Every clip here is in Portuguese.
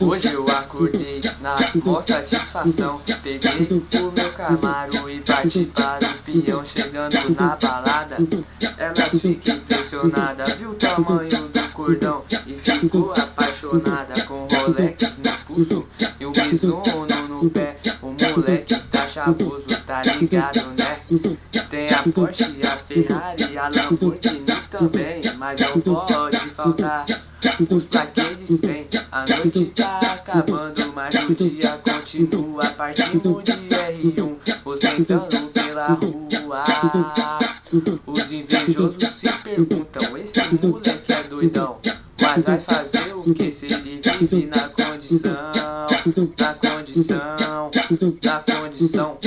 Hoje eu acordei na maior satisfação. Peguei o meu Camaro e parti para o peão. Chegando na balada, elas ficam impressionadas. Viu o tamanho do cordão e ficou apaixonada. Com Rolex no pulso e o Mizuno no pé. O moleque tá chavoso, tá ligado, né? Tem a Porsche, a Ferrari, a Lamborghini também, mas não pode faltar os plaquês de 100. A noite tá acabando, mas o dia continua. Partimos de R1, ostentando pela rua. Os invejosos se perguntam: esse moleque é doidão, mas vai fazer o que se ele vive na condição? Na condição, na condição.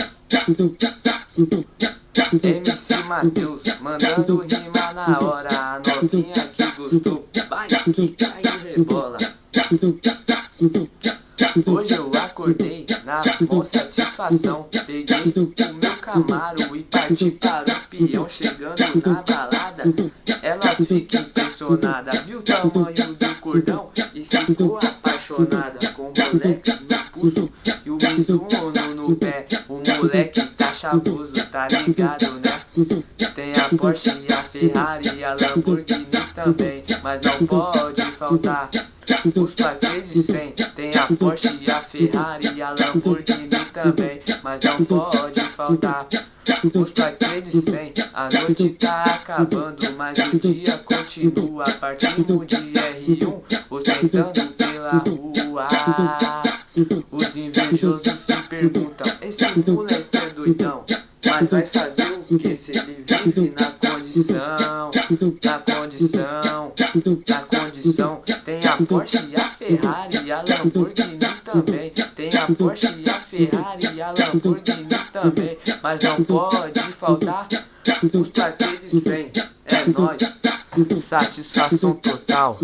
MC Mateus mandando rima na hora. A novinha que gostou, vai que cai e rebola. Hoje eu acordei na maior satisfação. Peguei o meu Camaro e parti para o peão. Chegando na balada, elas ficam impressionadas. Viu o tamanho do cordão e ficou apaixonada. Com o Rolex no pulso e o Mizuno no pé. O moleque tá chavoso, tá ligado, né? Tem a Porsche, a Ferrari e a Lamborghini também, mas não pode faltar os plaquês de 100. Tem a Porsche, a Ferrari e a Lamborghini também, mas não pode faltar os plaquês de 100. A noite tá acabando, mas o dia continua. Partimos de R1, ostentando pela rua. Os invejosos se perguntam: esse moleque é doidão, mas vai fazer o que se ele vive na condição? Na condição, na condição. Tem a Porsche, a Ferrari e a Lamborghini também. Tem a Porsche, a Ferrari e a Lamborghini também, mas não pode faltar os plaquês de 100. É nóis, satisfação total.